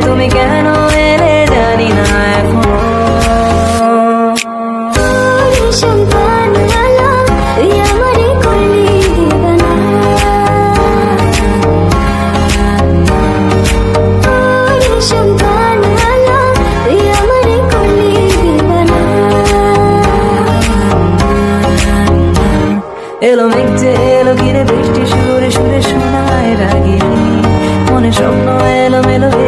তুমি কেন এলে জানি না এখনো। এলো মেঘে এলো ঘিরে বৃষ্টি সুরে সুরে শোনায় রাগিনী, মনে স্বপ্ন এলো মেলো